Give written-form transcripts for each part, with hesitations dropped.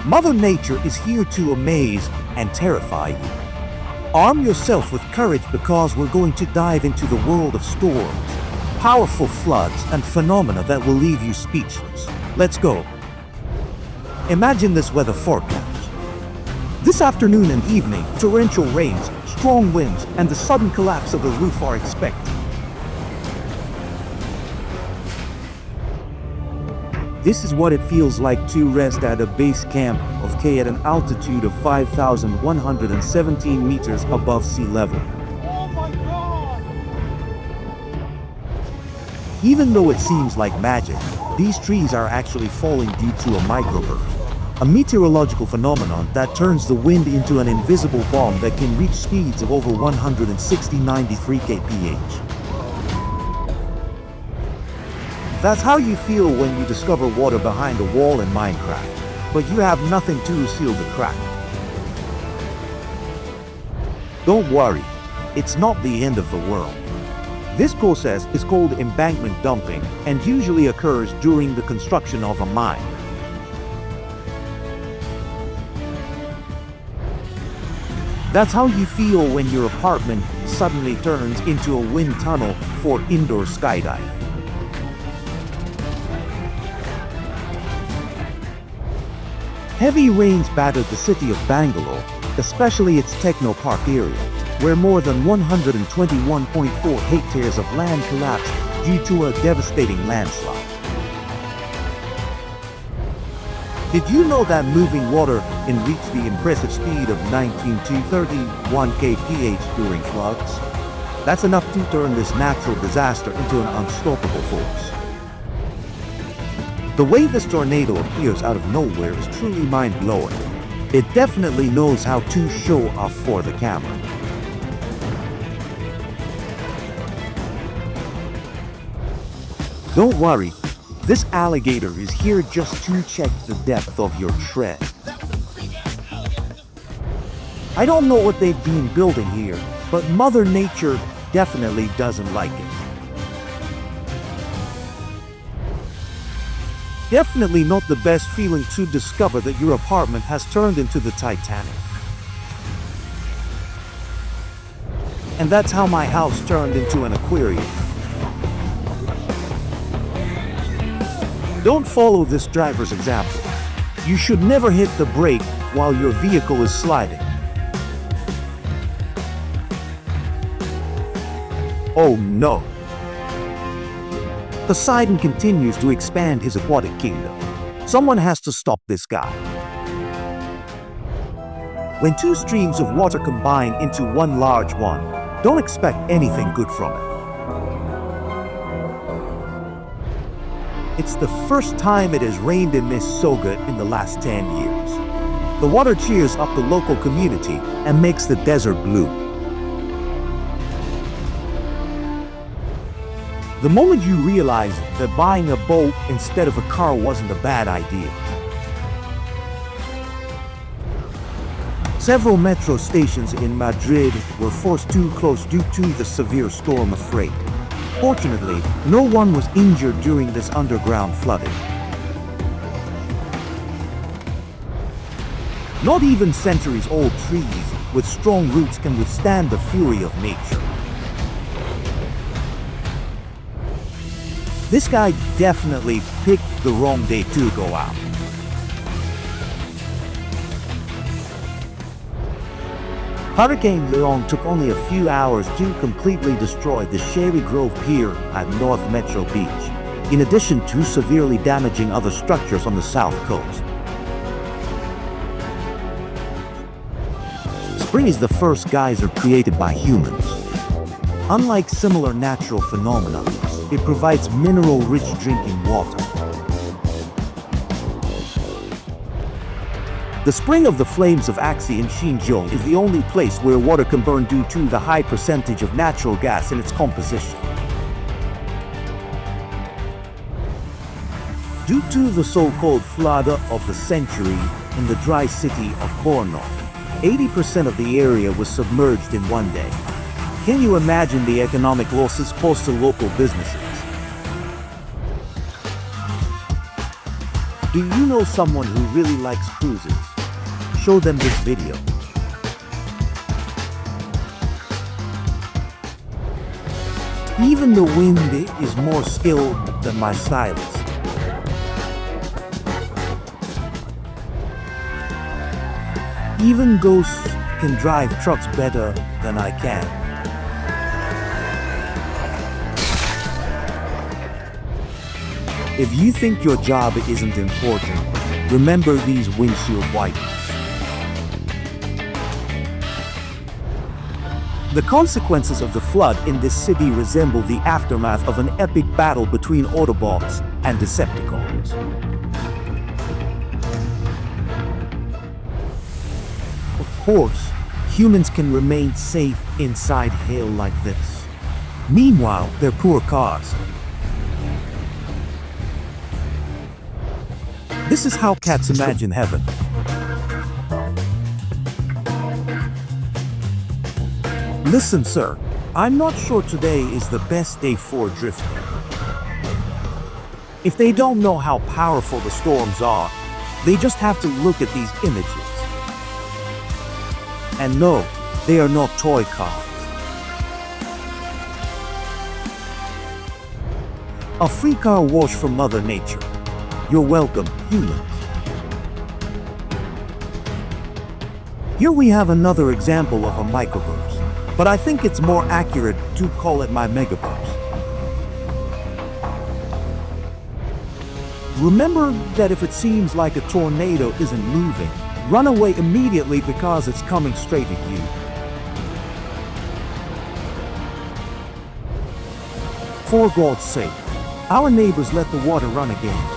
Mother Nature is here to amaze and terrify you. Arm yourself with courage because we're going to dive into the world of storms, powerful floods, and phenomena that will leave you speechless. Let's go. Imagine this weather forecast. This afternoon and evening, torrential rains, strong winds, and the sudden collapse of the roof are expected. This is what it feels like to rest at a base camp of K at an altitude of 5,117 meters above sea level. Oh my God! Even though it seems like magic, these trees are actually falling due to a microburst, a meteorological phenomenon that turns the wind into an invisible bomb that can reach speeds of over 160-93 kph. That's how you feel when you discover water behind a wall in Minecraft, but you have nothing to seal the crack. Don't worry, it's not the end of the world. This process is called embankment dumping and usually occurs during the construction of a mine. That's how you feel when your apartment suddenly turns into a wind tunnel for indoor skydiving. Heavy rains battered the city of Bangalore, especially its Techno Park area, where more than 121.4 hectares of land collapsed due to a devastating landslide. Did you know that moving water can reach the impressive speed of 19 to 31 kph during floods? That's enough to turn this natural disaster into an unstoppable force. The way this tornado appears out of nowhere is truly mind-blowing. It definitely knows how to show off for the camera. Don't worry, this alligator is here just to check the depth of your tread. I don't know what they've been building here, but Mother Nature definitely doesn't like it. Definitely not the best feeling to discover that your apartment has turned into the Titanic. And that's how my house turned into an aquarium. Don't follow this driver's example. You should never hit the brake while your vehicle is sliding. Oh no! Poseidon continues to expand his aquatic kingdom. Someone has to stop this guy. When two streams of water combine into one large one, don't expect anything good from it. It's the first time it has rained in Mississauga in the last 10 years. The water cheers up the local community and makes the desert blue. The moment you realize that buying a boat instead of a car wasn't a bad idea. Several metro stations in Madrid were forced to close due to the severe storm of freight. Fortunately, no one was injured during this underground flooding. Not even centuries-old trees with strong roots can withstand the fury of nature. This guy definitely picked the wrong day to go out. Hurricane Leon took only a few hours to completely destroy the Cherry Grove Pier at North Metro Beach, in addition to severely damaging other structures on the south coast. Spring is the first geyser created by humans. Unlike similar natural phenomena, it provides mineral-rich drinking water. The spring of the flames of Axi in Xinjiang is the only place where water can burn due to the high percentage of natural gas in its composition. Due to the so-called flood of the century in the dry city of Korno, 80% of the area was submerged in one day. Can you imagine the economic losses caused to local businesses? Do you know someone who really likes cruises? Show them this video. Even the wind is more skilled than my stylist. Even ghosts can drive trucks better than I can. If you think your job isn't important, remember these windshield wipers. The consequences of the flood in this city resemble the aftermath of an epic battle between Autobots and Decepticons. Of course, humans can remain safe inside hail like this. Meanwhile, their poor cars. This is how cats imagine heaven. Listen, sir, I'm not sure today is the best day for drifting. If they don't know how powerful the storms are, they just have to look at these images. And no, they are not toy cars. A free car wash from Mother Nature. You're welcome, humans. Here we have another example of a microburst, but I think it's more accurate to call it my megaburst. Remember that if it seems like a tornado isn't moving, run away immediately because it's coming straight at you. For God's sake, our neighbors let the water run again.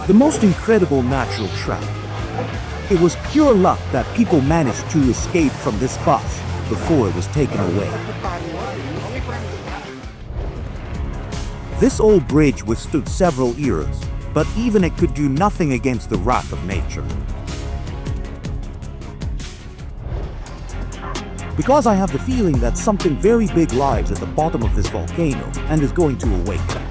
The most incredible natural trap. It was pure luck that people managed to escape from this bus before it was taken away. This old bridge withstood several eras, but even it could do nothing against the wrath of nature. Because I have the feeling that something very big lies at the bottom of this volcano and is going to awaken.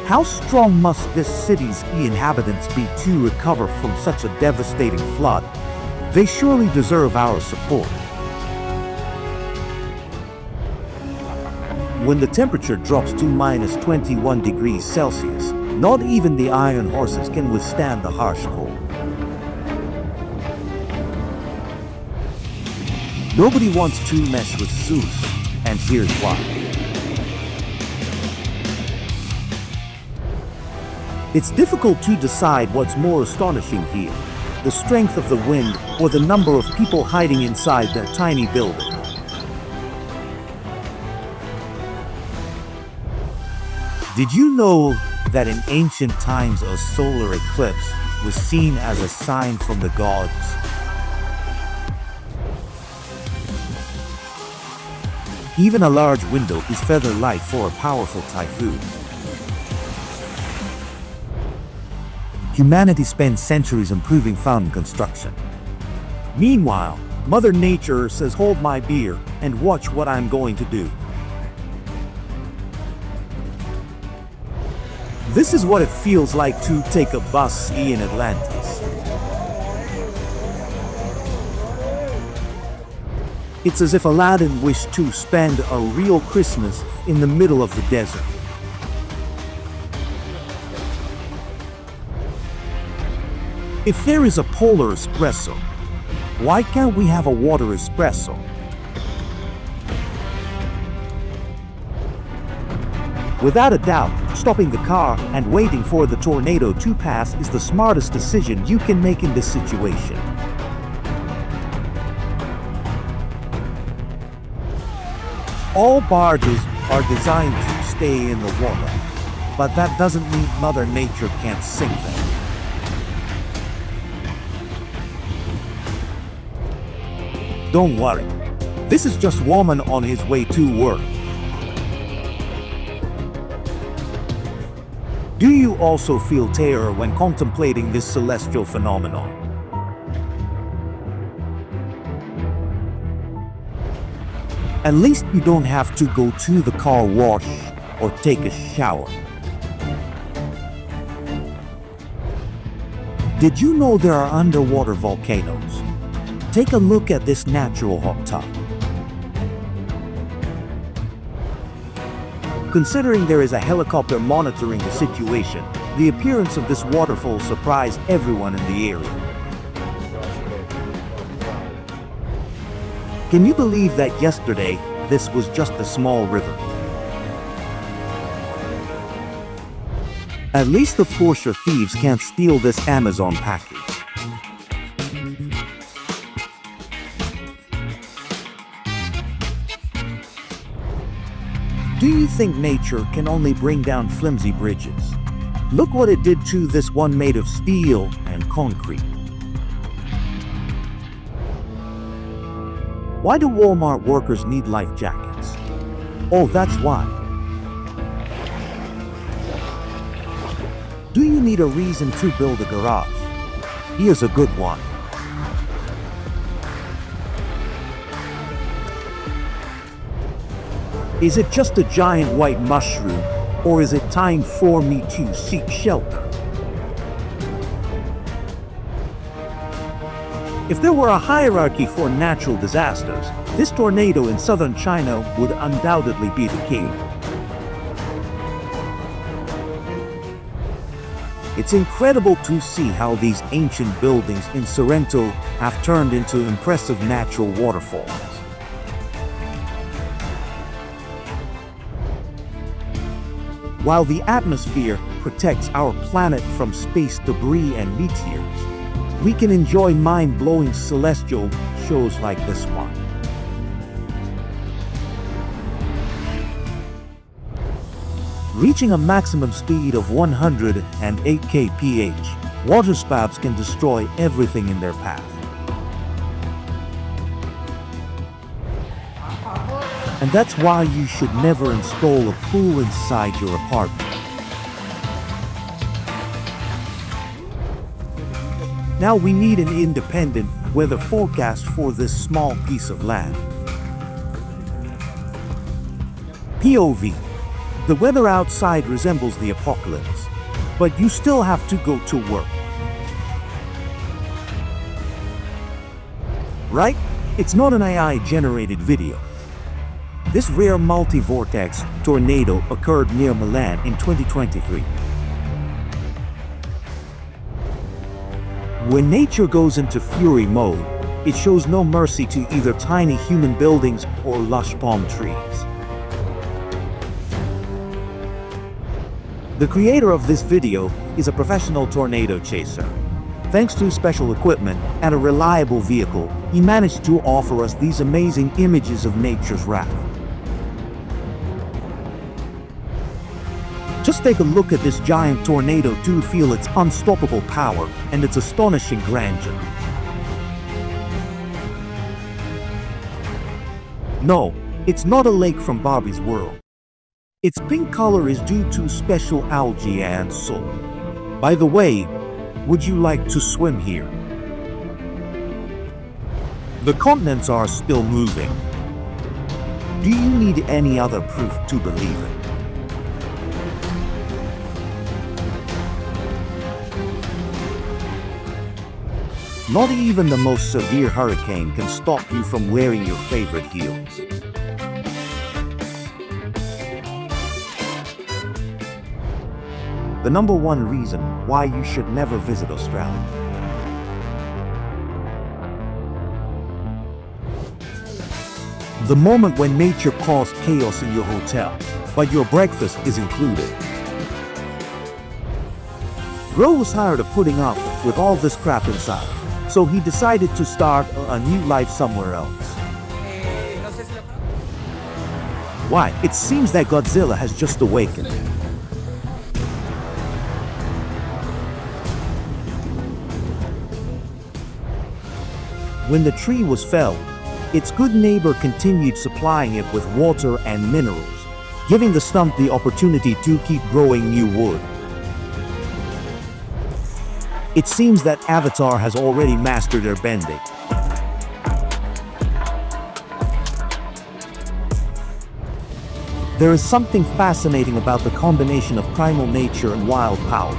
How strong must this city's inhabitants be to recover from such a devastating flood? They surely deserve our support. When the temperature drops to -21 degrees Celsius, not even the iron horses can withstand the harsh cold. Nobody wants to mess with Zeus, and here's why. It's difficult to decide what's more astonishing here, the strength of the wind or the number of people hiding inside that tiny building. Did you know that in ancient times a solar eclipse was seen as a sign from the gods? Even a large window is feather light for a powerful typhoon. Humanity spent centuries improving fountain construction. Meanwhile, Mother Nature says, "Hold my beer and watch what I'm going to do." This is what it feels like to take a bus in Atlantis. It's as if Aladdin wished to spend a real Christmas in the middle of the desert. If there is a polar espresso, why can't we have a water espresso? Without a doubt, stopping the car and waiting for the tornado to pass is the smartest decision you can make in this situation. All barges are designed to stay in the water, but that doesn't mean Mother Nature can't sink them. Don't worry, this is just Woman on his way to work. Do you also feel terror when contemplating this celestial phenomenon? At least you don't have to go to the car wash or take a shower. Did you know there are underwater volcanoes? Take a look at this natural hot tub. Considering there is a helicopter monitoring the situation, the appearance of this waterfall surprised everyone in the area. Can you believe that yesterday, this was just a small river? At least the Porsche thieves can't steal this Amazon package. Do you think nature can only bring down flimsy bridges? Look what it did to this one made of steel and concrete. Why do Walmart workers need life jackets? Oh, that's why. Do you need a reason to build a garage? Here's a good one. Is it just a giant white mushroom, or is it time for me to seek shelter? If there were a hierarchy for natural disasters, this tornado in southern China would undoubtedly be the king. It's incredible to see how these ancient buildings in Sorrento have turned into impressive natural waterfalls. While the atmosphere protects our planet from space debris and meteors, we can enjoy mind-blowing celestial shows like this one. Reaching a maximum speed of 108 kph, waterspouts can destroy everything in their path. And that's why you should never install a pool inside your apartment. Now we need an independent weather forecast for this small piece of land. POV. The weather outside resembles the apocalypse, but you still have to go to work. Right? It's not an AI-generated video. This rare multi-vortex tornado occurred near Milan in 2023. When nature goes into fury mode, it shows no mercy to either tiny human buildings or lush palm trees. The creator of this video is a professional tornado chaser. Thanks to special equipment and a reliable vehicle, he managed to offer us these amazing images of nature's wrath. Just take a look at this giant tornado to feel its unstoppable power and its astonishing grandeur. No, it's not a lake from Barbie's world. Its pink color is due to special algae and salt. By the way, would you like to swim here? The continents are still moving. Do you need any other proof to believe it? Not even the most severe hurricane can stop you from wearing your favorite heels. The number one reason why you should never visit Australia. The moment when nature caused chaos in your hotel, but your breakfast is included. Bro was tired of putting up with all this crap inside. So he decided to start a new life somewhere else. Why? It seems that Godzilla has just awakened. When the tree was felled, its good neighbor continued supplying it with water and minerals, giving the stump the opportunity to keep growing new wood. It seems that Avatar has already mastered airbending. There is something fascinating about the combination of primal nature and wild power.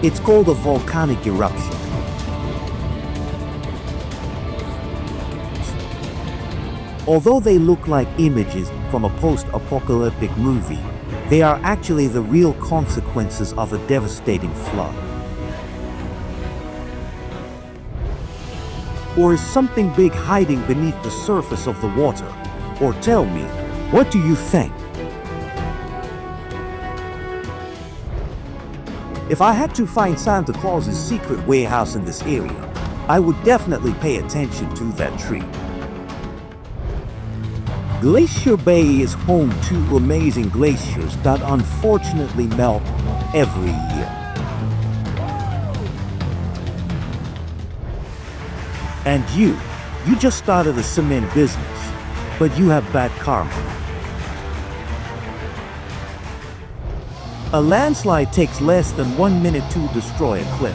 It's called a volcanic eruption. Although they look like images from a post-apocalyptic movie, they are actually the real consequences of a devastating flood. Or is something big hiding beneath the surface of the water? Or tell me, what do you think? If I had to find Santa Claus's secret warehouse in this area, I would definitely pay attention to that tree. Glacier Bay is home to amazing glaciers that unfortunately melt every year. And you just started a cement business, but you have bad karma. A landslide takes less than 1 minute to destroy a cliff,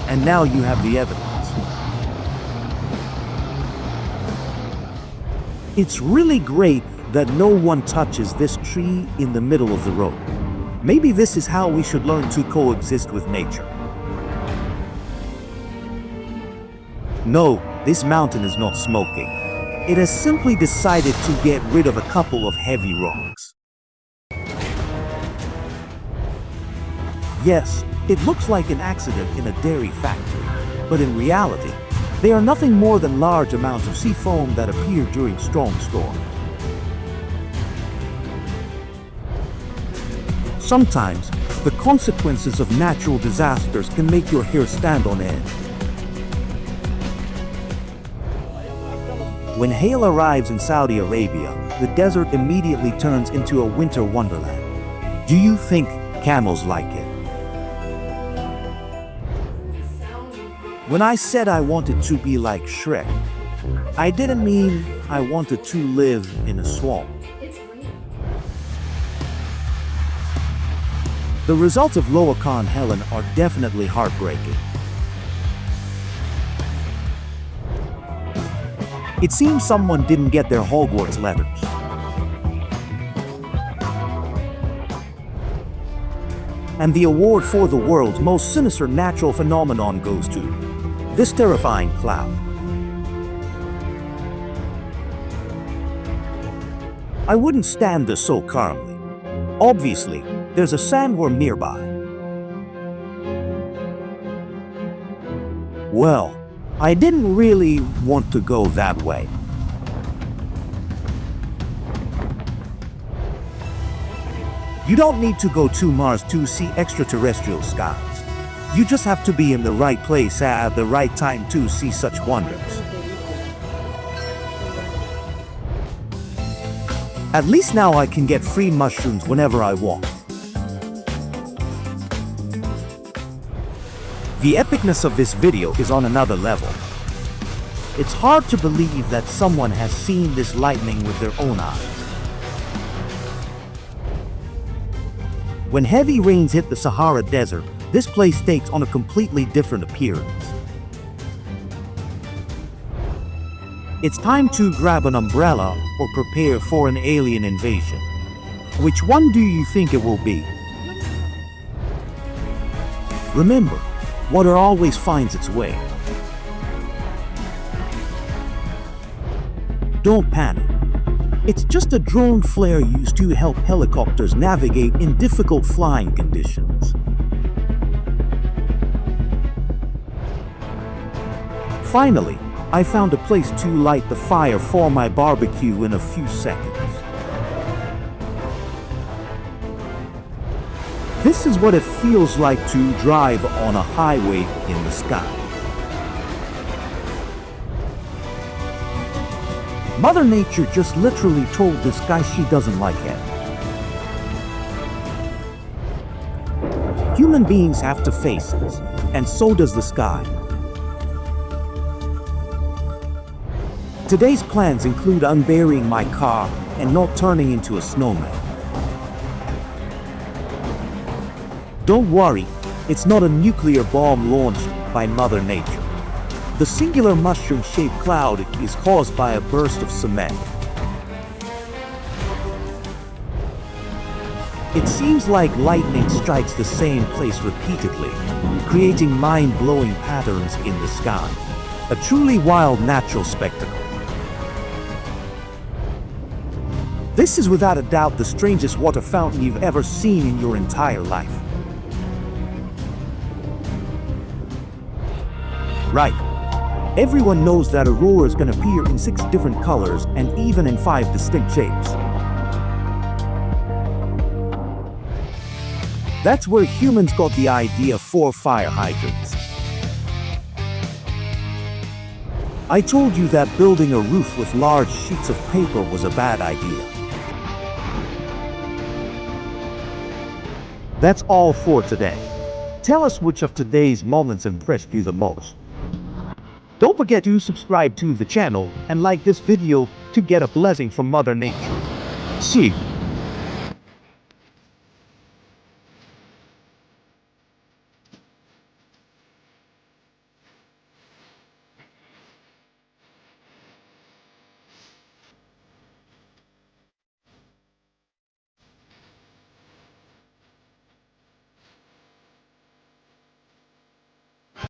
and now you have the evidence. It's really great that no one touches this tree in the middle of the road. Maybe this is how we should learn to coexist with nature. No, this mountain is not smoking. It has simply decided to get rid of a couple of heavy rocks. Yes, it looks like an accident in a dairy factory, but in reality, they are nothing more than large amounts of sea foam that appear during strong storms. Sometimes, the consequences of natural disasters can make your hair stand on end. When hail arrives in Saudi Arabia, the desert immediately turns into a winter wonderland. Do you think camels like it? When I said I wanted to be like Shrek, I didn't mean I wanted to live in a swamp. The results of Lower Khan Helen are definitely heartbreaking. It seems someone didn't get their Hogwarts letters. And the award for the world's most sinister natural phenomenon goes to this terrifying cloud. I wouldn't stand this so calmly. Obviously, there's a sandworm nearby. Well, I didn't really want to go that way. You don't need to go to Mars to see extraterrestrial skies. You just have to be in the right place at the right time to see such wonders. At least now I can get free mushrooms whenever I want. The epicness of this video is on another level. It's hard to believe that someone has seen this lightning with their own eyes. When heavy rains hit the Sahara Desert, this place takes on a completely different appearance. It's time to grab an umbrella or prepare for an alien invasion. Which one do you think it will be? Remember, water always finds its way. Don't panic. It's just a drone flare used to help helicopters navigate in difficult flying conditions. Finally, I found a place to light the fire for my barbecue in a few seconds. This is what it feels like to drive on a highway in the sky. Mother Nature just literally told this guy she doesn't like him. Human beings have two faces, and so does the sky. Today's plans include unburying my car and not turning into a snowman. Don't worry, it's not a nuclear bomb launched by Mother Nature. The singular mushroom-shaped cloud is caused by a burst of cement. It seems like lightning strikes the same place repeatedly, creating mind-blowing patterns in the sky. A truly wild natural spectacle. This is without a doubt the strangest water fountain you've ever seen in your entire life. Right. Everyone knows that auroras can appear in 6 different colors and even in 5 distinct shapes. That's where humans got the idea for fire hydrants. I told you that building a roof with large sheets of paper was a bad idea. That's all for today. Tell us which of today's moments impressed you the most. Don't forget to subscribe to the channel and like this video to get a blessing from Mother Nature. See you.